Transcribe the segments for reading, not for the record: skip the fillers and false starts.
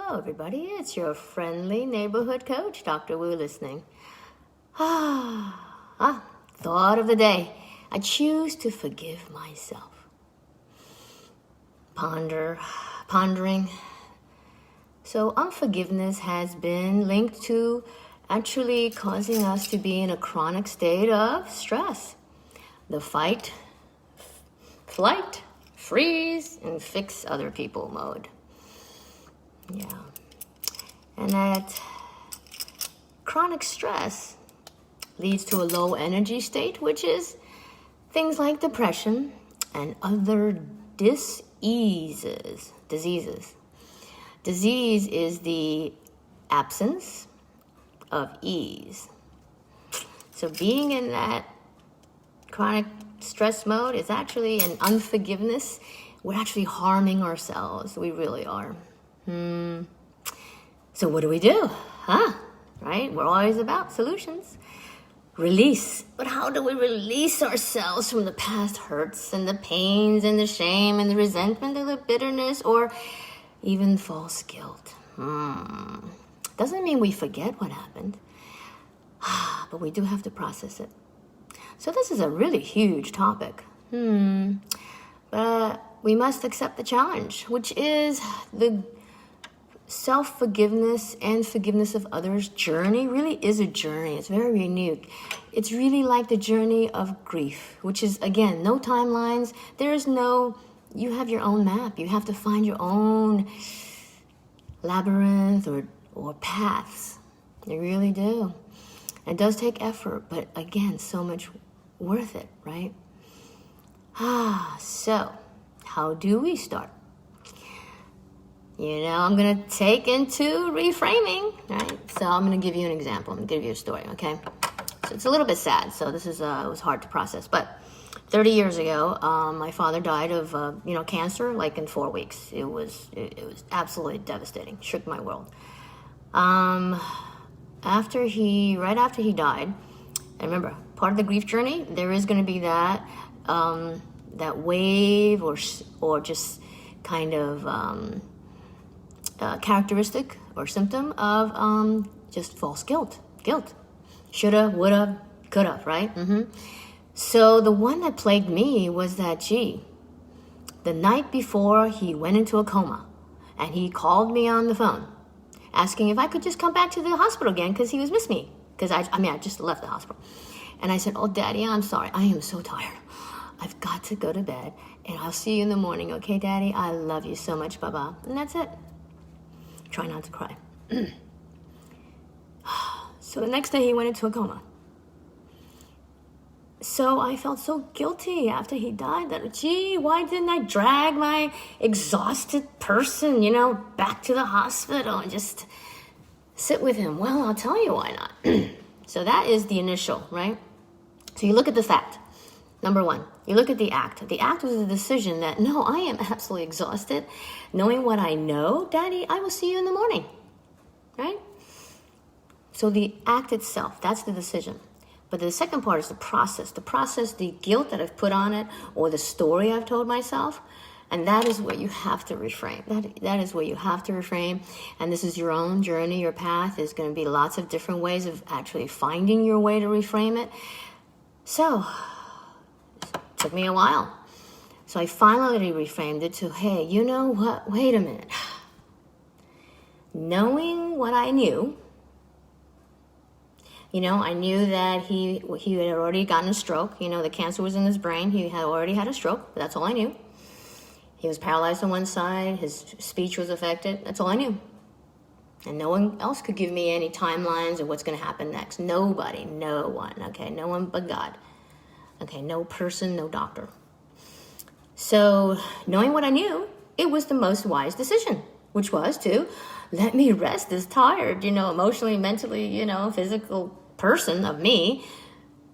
Hello, everybody. It's your friendly neighborhood coach, Dr. Wu, listening. Thought of the day. I choose to forgive myself. Pondering. So unforgiveness has been linked to actually causing us to be in a chronic state of stress. The fight, flight, freeze, and fix other people mode. Yeah. And that chronic stress leads to a low energy state, which is things like depression and other diseases. Disease is the absence of ease. So being in that chronic stress mode is actually an unforgiveness. We're actually harming ourselves. We really are. So what do we do? Right? We're always about solutions. Release. But how do we release ourselves from the past hurts and the pains and the shame and the resentment and the bitterness or even false guilt? Doesn't mean we forget what happened, but we do have to process it. So this is a really huge topic. But we must accept the challenge, which is the self-forgiveness and forgiveness of others journey really is a journey. It's very unique. It's really like the journey of grief, which is, again, no timelines. You have your own map. You have to find your own labyrinth or paths. You really do. It does take effort, but again, so much worth it, right? So how do we start? I'm going to take into reframing, right? So I'm going to give you an example. I'm going to give you a story, okay? So it's a little bit sad. So this is, it was hard to process. But 30 years ago, my father died of, cancer, like in 4 weeks. It was absolutely devastating. Shook my world. Right after he died, and remember, part of the grief journey, there is going to be that wave or just kind of, characteristic or symptom of just false guilt. Shoulda, woulda, coulda, right? So the one that plagued me was that, the night before he went into a coma, and he called me on the phone, asking if I could just come back to the hospital again because he was missing me. Because I just left the hospital. And I said, "Oh, Daddy, I'm sorry. I am so tired. I've got to go to bed, and I'll see you in the morning, okay, Daddy? I love you so much, Baba." And that's it. Try not to cry. So the next day he went into a coma. So I felt so guilty after he died that, why didn't I drag my exhausted person, back to the hospital and just sit with him? Well, I'll tell you why not. So that is the initial, right? So you look at the fact. Number one, you look at the act. The act was a decision that, no, I am absolutely exhausted. Knowing what I know, Daddy, I will see you in the morning, right? So the act itself, that's the decision. But the second part is the process. The process, the guilt that I've put on it, or the story I've told myself. And that is where you have to reframe. That is where you have to reframe. And this is your own journey, your path. There's going to be lots of different ways of actually finding your way to reframe it. So took me a while. So I finally reframed it to, hey, you know what? Wait a minute. Knowing what I knew, I knew that he had already gotten a stroke. The cancer was in his brain. He had already had a stroke. That's all I knew. He was paralyzed on one side. His speech was affected. That's all I knew. And no one else could give me any timelines of what's going to happen next. Nobody, no one, okay? No one but God. Okay, no person, no doctor. So knowing what I knew, it was the most wise decision, which was to let me rest this tired, emotionally, mentally, physical person of me.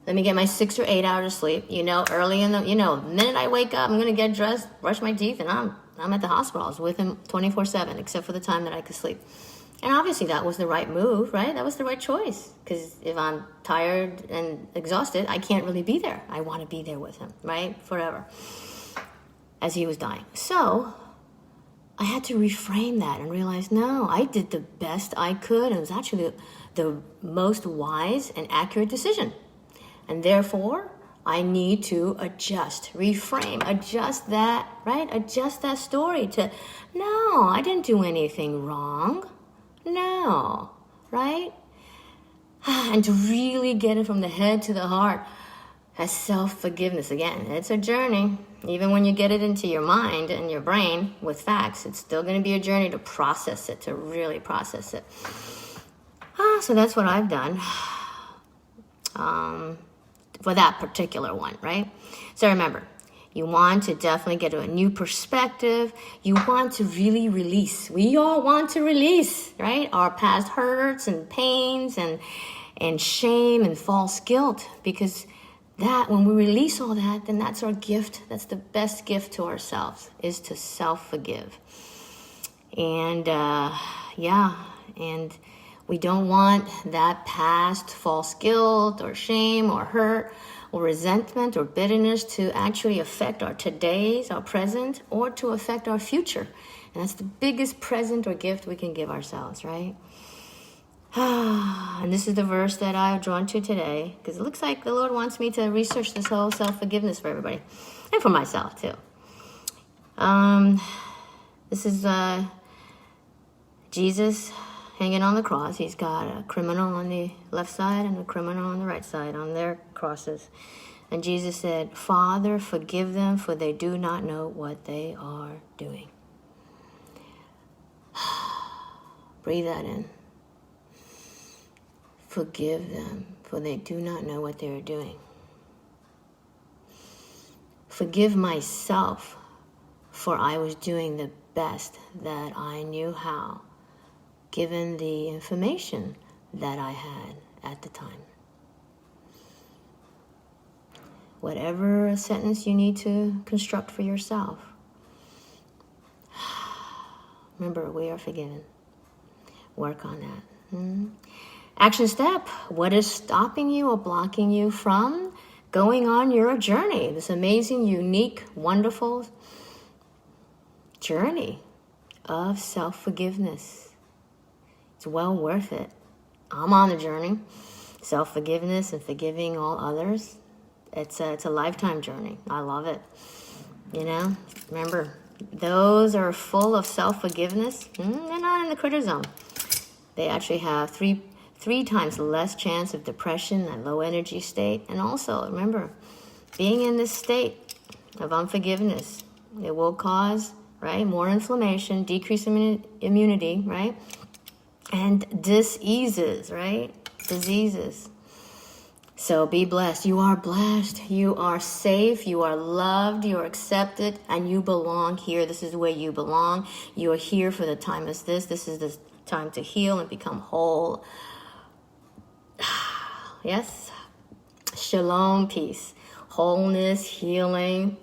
Let me get my 6 or 8 hours of sleep, early in the, the minute I wake up, I'm going to get dressed, brush my teeth, and I'm at the hospital. I was with him 24/7, except for the time that I could sleep. And obviously that was the right move, right? That was the right choice. Because if I'm tired and exhausted, I can't really be there. I want to be there with him, right? Forever. As he was dying. So I had to reframe that and realize, no, I did the best I could. And it was actually the most wise and accurate decision. And therefore, I need to adjust, reframe, adjust that, right? Adjust that story to, no, I didn't do anything wrong. No, right? And to really get it from the head to the heart as self-forgiveness. Again, it's a journey. Even when you get it into your mind and your brain with facts, it's still going to be a journey to process it, to really process it. So that's what I've done for that particular one, right? So remember, you want to definitely get a new perspective. You want to really release. We all want to release, right? Our past hurts and pains and shame and false guilt, because that, when we release all that, then that's our gift. That's the best gift to ourselves, is to self-forgive. And and we don't want that past false guilt or shame or hurt or resentment or bitterness to actually affect our todays, our present, or to affect our future. And that's the biggest present or gift we can give ourselves, right? And this is the verse that I've drawn to today, because it looks like the Lord wants me to research this whole self-forgiveness for everybody, and for myself too. This is Jesus hanging on the cross. He's got a criminal on the left side and a criminal on the right side on their crosses. And Jesus said, "Father, forgive them, for they do not know what they are doing." Breathe that in. Forgive them, for they do not know what they are doing. Forgive myself, for I was doing the best that I knew how, given the information that I had at the time. Whatever sentence you need to construct for yourself, remember, we are forgiven. Work on that. Action step: what is stopping you or blocking you from going on your journey? This amazing, unique, wonderful journey of self-forgiveness. It's well worth it. I'm on the journey. Self-forgiveness and forgiving all others. It's a lifetime journey. I love it. You know, remember, those are full of self-forgiveness. They're not in the critter zone. They actually have three times less chance of depression and low energy state. And also, remember, being in this state of unforgiveness, it will cause, right, more inflammation, decrease immunity, right, and diseases, right, diseases. So be blessed. You are blessed. You are safe. You are loved. You are accepted, and you belong here. This is where you belong. You are here for the time as this. This is the time to heal and become whole. Yes. Shalom, peace, wholeness, healing,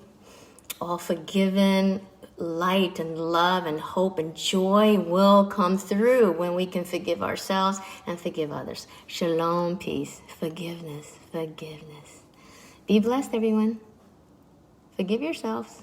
all forgiven, light and love and hope and joy will come through when we can forgive ourselves and forgive others. Shalom, peace, forgiveness, forgiveness. Be blessed, everyone. Forgive yourselves.